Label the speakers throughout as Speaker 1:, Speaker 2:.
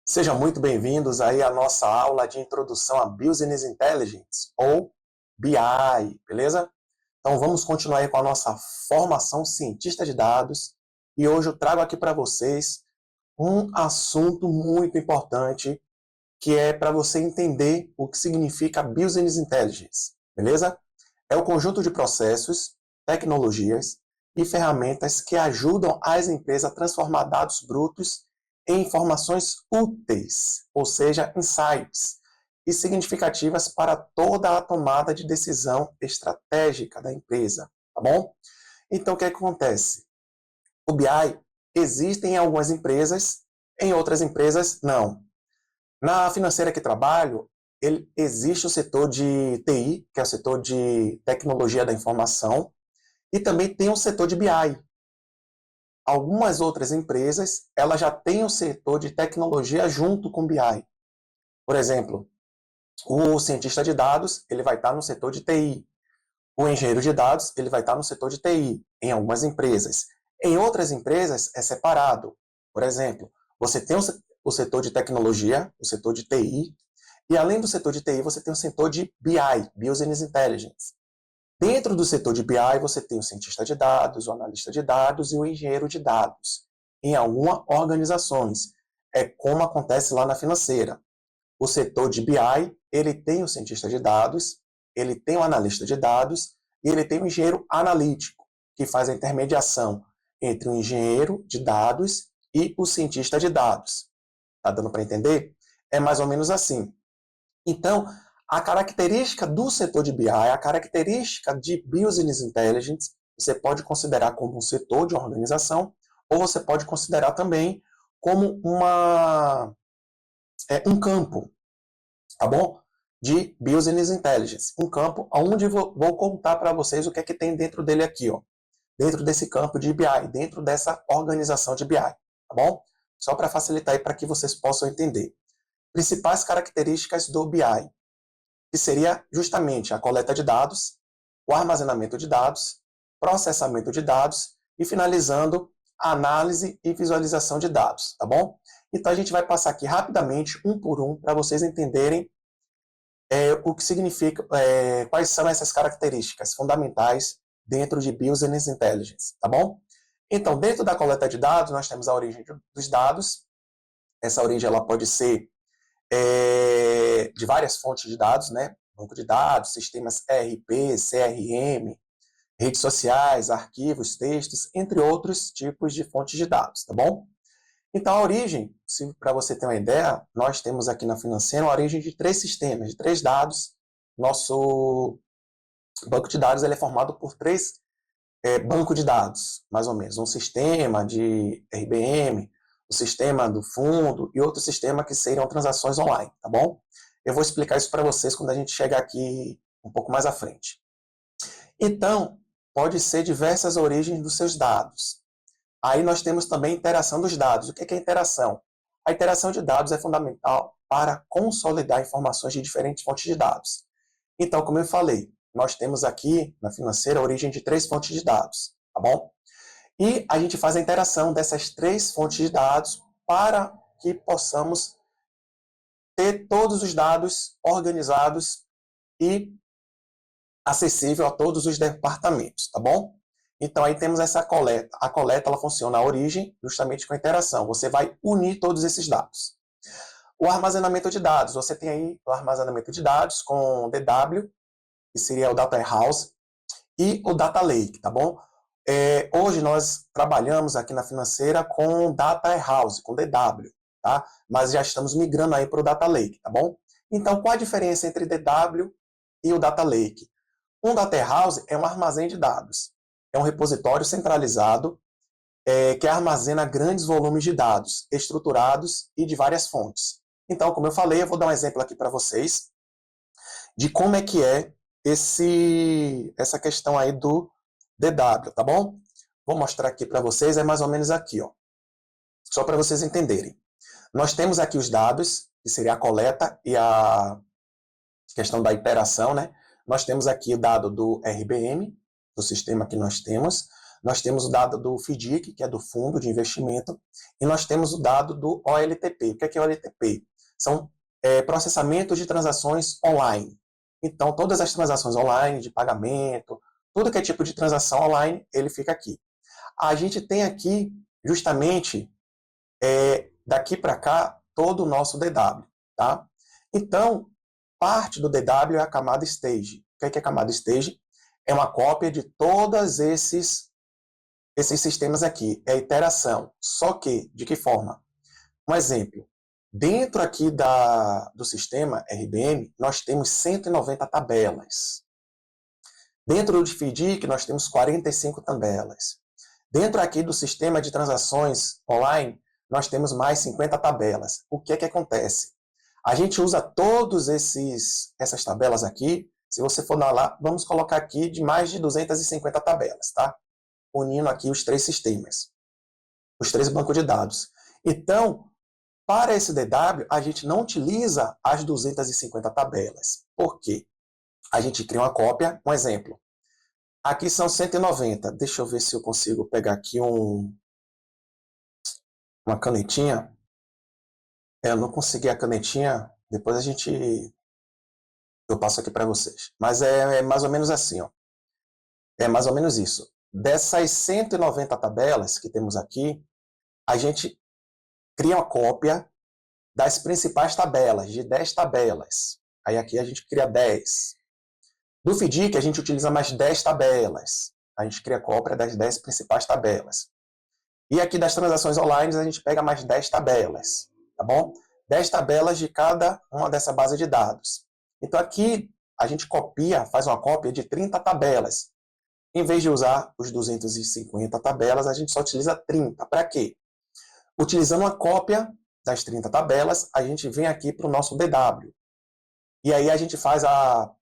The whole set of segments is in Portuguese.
Speaker 1: Sejam muito bem-vindos aí à nossa aula de introdução a Business Intelligence, ou BI, beleza? Então vamos continuar aí com a nossa formação cientista de dados e hoje eu trago aqui para vocês um assunto muito importante que é para você entender o que significa Business Intelligence, beleza? É o conjunto de processos, tecnologias e ferramentas que ajudam as empresas a transformar dados brutos em informações úteis, ou seja, insights, e significativas para toda a tomada de decisão estratégica da empresa, tá bom? Então, o que acontece? O BI existe em algumas empresas, em outras empresas não. Na financeira que trabalho, existe o setor de TI, que é o setor de tecnologia da informação, e também tem o setor de BI. Algumas outras empresas, elas já têm o setor de tecnologia junto com BI. Por exemplo, o cientista de dados, ele vai estar no setor de TI. O engenheiro de dados, ele vai estar no setor de TI, em algumas empresas. Em outras empresas, é separado. Por exemplo, você tem o setor de tecnologia, o setor de TI, e além do setor de TI, você tem o setor de BI, Business Intelligence. Dentro do setor de BI, você tem o cientista de dados, o analista de dados e o engenheiro de dados. Em algumas organizações, é como acontece lá na financeira. O setor de BI, ele tem o cientista de dados, ele tem o analista de dados e ele tem o engenheiro analítico, que faz a intermediação entre o engenheiro de dados e o cientista de dados. Tá dando para entender? É mais ou menos assim. Então, a característica do setor de BI, a característica de Business Intelligence, você pode considerar como um setor de uma organização, ou você pode considerar também como um campo, tá bom? De Business Intelligence. Um campo onde vou contar para vocês o que é que tem dentro dele aqui, ó. Dentro desse campo de BI, dentro dessa organização de BI, tá bom? Só para facilitar aí para que vocês possam entender. Principais características do BI, que seria justamente a coleta de dados, o armazenamento de dados, processamento de dados e finalizando a análise e visualização de dados, tá bom? Então a gente vai passar aqui rapidamente, um por um, para vocês entenderem o que significa, quais são essas características fundamentais dentro de Business Intelligence, tá bom? Então, dentro da coleta de dados, nós temos a origem dos dados. Essa origem ela pode ser de várias fontes de dados, né? Banco de dados, sistemas ERP, CRM, redes sociais, arquivos, textos, entre outros tipos de fontes de dados, tá bom? Então, a origem, para você ter uma ideia, nós temos aqui na Financeira a origem de 3 sistemas, de 3 dados. Nosso banco de dados ele é formado por 3 bancos de dados, mais ou menos. Um sistema de RBM, o sistema do fundo e outro sistema que seriam transações online, tá bom? Eu vou explicar isso para vocês quando a gente chegar aqui um pouco mais à frente. Então, pode ser diversas origens dos seus dados. Aí nós temos também a interação dos dados. O que é a interação? A interação de dados é fundamental para consolidar informações de diferentes fontes de dados. Então, como eu falei, nós temos aqui na Financeira a origem de 3 fontes de dados, tá bom? E a gente faz a interação dessas 3 fontes de dados para que possamos ter todos os dados organizados e acessível a todos os departamentos, tá bom? Então aí temos essa coleta. A coleta ela funciona a origem justamente com a interação. Você vai unir todos esses dados. O armazenamento de dados. Você tem aí o armazenamento de dados com DW, que seria o Data House, e o Data Lake, tá bom? Hoje nós trabalhamos aqui na Financeira com Data House, com DW, tá? Mas já estamos migrando aí para o Data Lake, tá bom? Então, qual a diferença entre DW e o Data Lake? Um Data House é um armazém de dados. É um repositório centralizado que armazena grandes volumes de dados, estruturados e de várias fontes. Então, como eu falei, eu vou dar um exemplo aqui para vocês de como é que é essa questão aí do DW, tá bom? Vou mostrar aqui para vocês, é mais ou menos aqui, ó. Só para vocês entenderem. Nós temos aqui os dados, que seria a coleta e a questão da iteração, né? Nós temos aqui o dado do RBM, do sistema que nós temos. Nós temos o dado do FDIC, que é do Fundo de Investimento, e nós temos o dado do OLTP. O que é OLTP? São processamentos de transações online. Então, todas as transações online, de pagamento, tudo que é tipo de transação online, ele fica aqui. A gente tem aqui, justamente, daqui para cá, todo o nosso DW. Tá? Então, parte do DW é a camada Stage. O que é a camada Stage? É uma cópia de todos esses sistemas aqui. É a iteração. Só que, de que forma? Um exemplo. Dentro aqui do sistema RBM, nós temos 190 tabelas. Dentro do FDIC, nós temos 45 tabelas. Dentro aqui do sistema de transações online, nós temos mais 50 tabelas. O que é que acontece? A gente usa todas essas tabelas aqui. Se você for lá, vamos colocar aqui de mais de 250 tabelas, tá? Unindo aqui os 3 sistemas, os 3 bancos de dados. Então, para esse DW, a gente não utiliza as 250 tabelas. Por quê? A gente cria uma cópia, um exemplo. Aqui são 190. Deixa eu ver se eu consigo pegar aqui uma canetinha. Eu não consegui a canetinha, depois eu passo aqui para vocês. Mas é mais ou menos assim, ó. É mais ou menos isso. Dessas 190 tabelas que temos aqui, a gente cria uma cópia das principais tabelas, de 10 tabelas. Aí aqui a gente cria 10. Do FDIC, a gente utiliza mais 10 tabelas. A gente cria cópia das 10 principais tabelas. E aqui das transações online, a gente pega mais 10 tabelas, tá bom? 10 tabelas de cada uma dessa base de dados. Então aqui a gente faz uma cópia de 30 tabelas. Em vez de usar os 250 tabelas, a gente só utiliza 30. Para quê? Utilizando uma cópia das 30 tabelas, a gente vem aqui para o nosso DW. E aí a gente faz a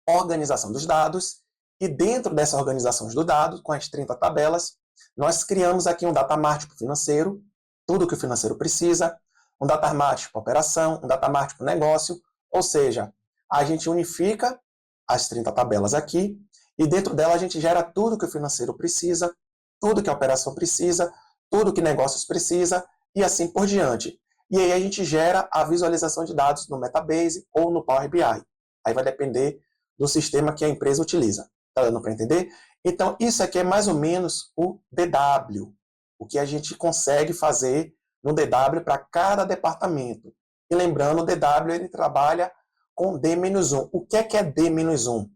Speaker 1: organização dos dados, e dentro dessa organização dos dados, com as 30 tabelas, nós criamos aqui um data mart para o financeiro, tudo que o financeiro precisa, um data mart para operação, um data mart para o negócio, ou seja, a gente unifica as 30 tabelas aqui, e dentro dela a gente gera tudo que o financeiro precisa, tudo que a operação precisa, tudo que negócios precisa, e assim por diante. E aí a gente gera a visualização de dados no Metabase ou no Power BI. Aí vai depender do sistema que a empresa utiliza. Tá dando para entender? Então, isso aqui é mais ou menos o DW, o que a gente consegue fazer no DW para cada departamento. E lembrando, o DW ele trabalha com D-1. O que é D-1?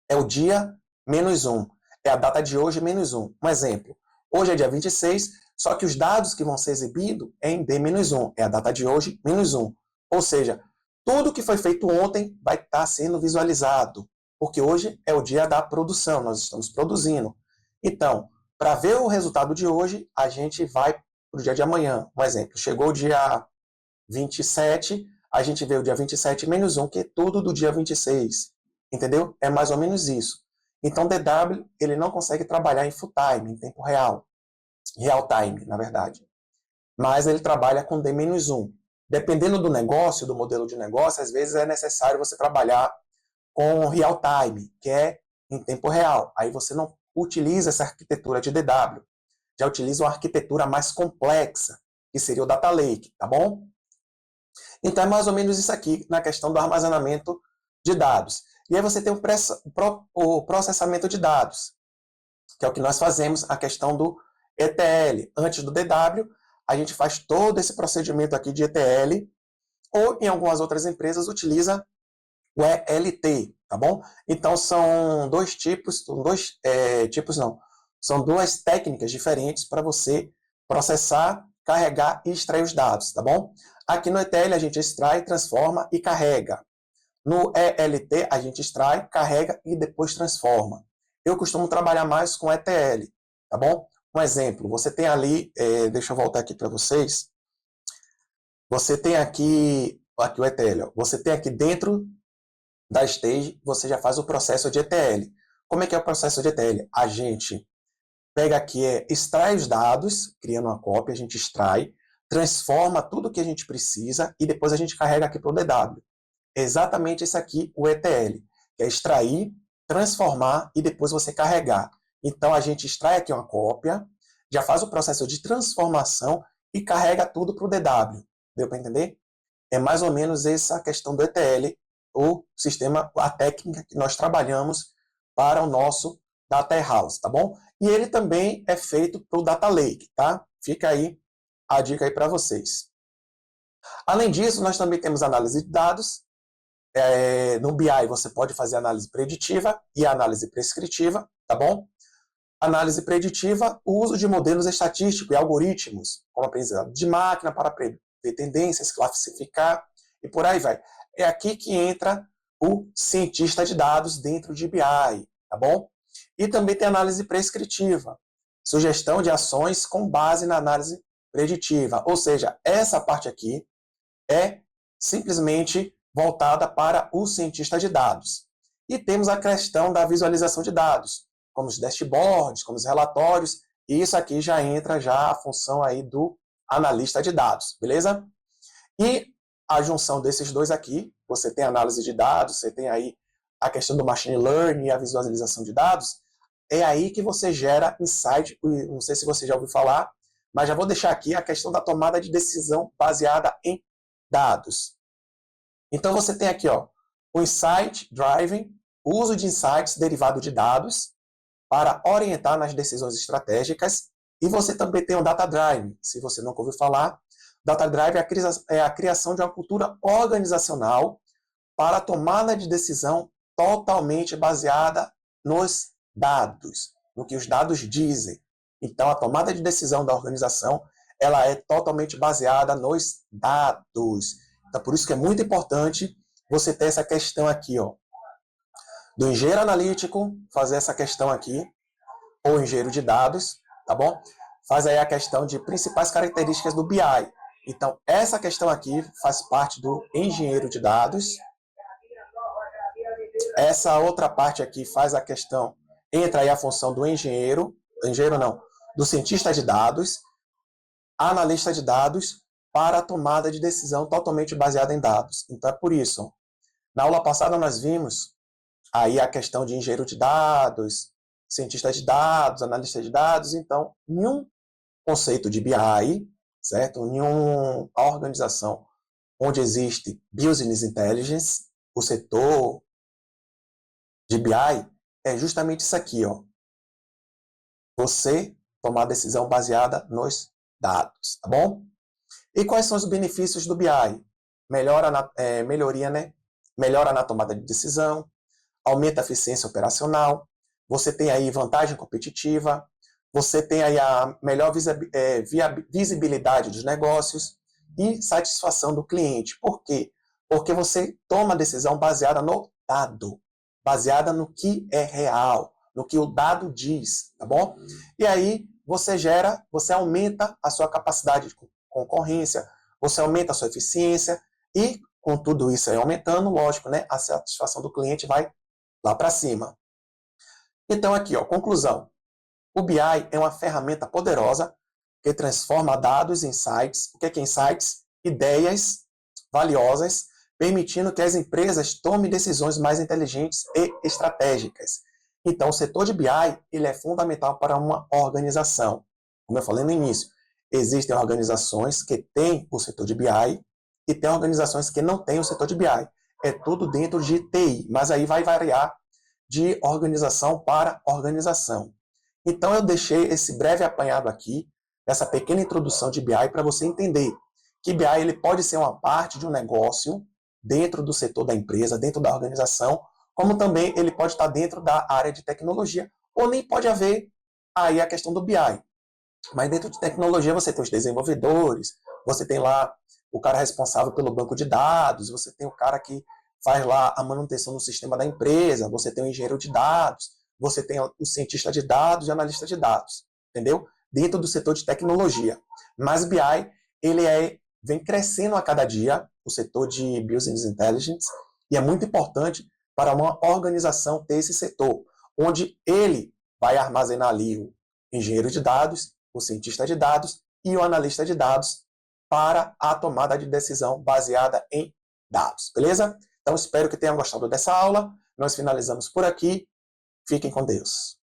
Speaker 1: É o dia menos 1. É a data de hoje menos 1. Um exemplo, hoje é dia 26, só que os dados que vão ser exibidos é em D-1. É a data de hoje menos 1. Ou seja, tudo que foi feito ontem vai estar sendo visualizado, porque hoje é o dia da produção, nós estamos produzindo. Então, para ver o resultado de hoje, a gente vai para o dia de amanhã. Um exemplo, chegou o dia 27, a gente vê o dia 27 menos 1, que é tudo do dia 26. Entendeu? É mais ou menos isso. Então, DW, ele não consegue trabalhar em full time, em tempo real. Real time, na verdade. Mas ele trabalha com D-1. Dependendo do negócio, do modelo de negócio, às vezes é necessário você trabalhar com real time, que é em tempo real. Aí você não utiliza essa arquitetura de DW. Já utiliza uma arquitetura mais complexa, que seria o Data Lake, tá bom? Então é mais ou menos isso aqui na questão do armazenamento de dados. E aí você tem o processamento de dados, que é o que nós fazemos, a questão do ETL. Antes do DW, a gente faz todo esse procedimento aqui de ETL, ou em algumas outras empresas utiliza o ELT, tá bom? Então são são duas técnicas diferentes para você processar, carregar e extrair os dados, tá bom? Aqui no ETL a gente extrai, transforma e carrega. No ELT a gente extrai, carrega e depois transforma. Eu costumo trabalhar mais com ETL, tá bom? Um exemplo, você tem ali, deixa eu voltar aqui para vocês, você tem aqui o ETL, você tem aqui dentro da stage, você já faz o processo de ETL. Como é que é o processo de ETL? A gente pega aqui, extrai os dados, criando uma cópia, a gente extrai, transforma tudo que a gente precisa e depois a gente carrega aqui para o DW. É exatamente esse aqui, o ETL, que é extrair, transformar e depois você carregar. Então, a gente extrai aqui uma cópia, já faz o processo de transformação e carrega tudo para o DW. Deu para entender? É mais ou menos essa questão do ETL, o sistema, a técnica que nós trabalhamos para o nosso Data House, tá bom? E ele também é feito para o Data Lake, tá? Fica aí a dica aí para vocês. Além disso, nós também temos análise de dados. No BI você pode fazer análise preditiva e análise prescritiva, tá bom? Análise preditiva, o uso de modelos estatísticos e algoritmos, como aprendizado de máquina para prever tendências, classificar e por aí vai. É aqui que entra o cientista de dados dentro de BI, tá bom? E também tem análise prescritiva, sugestão de ações com base na análise preditiva, ou seja, essa parte aqui é simplesmente voltada para o cientista de dados. E temos a questão da visualização de dados, como os dashboards, como os relatórios, e isso aqui já entra já a função aí do analista de dados, beleza? E a junção desses dois aqui, você tem a análise de dados, você tem aí a questão do machine learning e a visualização de dados, é aí que você gera insight, não sei se você já ouviu falar, mas já vou deixar aqui a questão da tomada de decisão baseada em dados. Então você tem aqui, ó, o Insight Driving, o uso de insights derivado de dados para orientar nas decisões estratégicas, e você também tem o Data Drive. Se você nunca ouviu falar, Data Drive é a criação de uma cultura organizacional para a tomada de decisão totalmente baseada nos dados, no que os dados dizem. Então, a tomada de decisão da organização, ela é totalmente baseada nos dados. Então, por isso que é muito importante você ter essa questão aqui, ó, do engenheiro analítico, fazer essa questão aqui, ou engenheiro de dados, tá bom? Faz aí a questão de principais características do BI. Então, essa questão aqui faz parte do engenheiro de dados. Essa outra parte aqui faz a questão, entra aí a função do engenheiro não, do cientista de dados, analista de dados, para a tomada de decisão totalmente baseada em dados. Então, é por isso, na aula passada nós vimos aí a questão de engenheiro de dados, cientista de dados, analista de dados. Então, em um conceito de BI, certo? Em uma organização onde existe Business Intelligence, o setor de BI é justamente isso aqui, ó. Você tomar decisão baseada nos dados, tá bom? E quais são os benefícios do BI? Melhoria, né? Melhora na tomada de decisão, aumenta a eficiência operacional, você tem aí vantagem competitiva, você tem aí a melhor visibilidade dos negócios e satisfação do cliente. Por quê? Porque você toma a decisão baseada no dado, baseada no que é real, no que o dado diz, tá bom? E aí você aumenta a sua capacidade de concorrência, você aumenta a sua eficiência e com tudo isso aí aumentando, lógico, né, a satisfação do cliente vai lá para cima. Então aqui, ó, conclusão. O BI é uma ferramenta poderosa que transforma dados em insights. O que é insights? Ideias valiosas, permitindo que as empresas tomem decisões mais inteligentes e estratégicas. Então, o setor de BI ele é fundamental para uma organização. Como eu falei no início, existem organizações que têm o setor de BI e tem organizações que não têm o setor de BI. É tudo dentro de TI, mas aí vai variar de organização para organização. Então, eu deixei esse breve apanhado aqui, essa pequena introdução de BI, para você entender que BI ele pode ser uma parte de um negócio dentro do setor da empresa, dentro da organização, como também ele pode estar dentro da área de tecnologia, ou nem pode haver aí a questão do BI. Mas dentro de tecnologia você tem os desenvolvedores, você tem lá o cara responsável pelo banco de dados, você tem o cara que faz lá a manutenção do sistema da empresa, você tem o engenheiro de dados, você tem o cientista de dados e o analista de dados, entendeu? Dentro do setor de tecnologia. Mas BI, ele vem crescendo a cada dia, o setor de Business Intelligence, e é muito importante para uma organização ter esse setor, onde ele vai armazenar ali o engenheiro de dados, o cientista de dados e o analista de dados para a tomada de decisão baseada em dados, beleza? Então, espero que tenham gostado dessa aula. Nós finalizamos por aqui. Fiquem com Deus.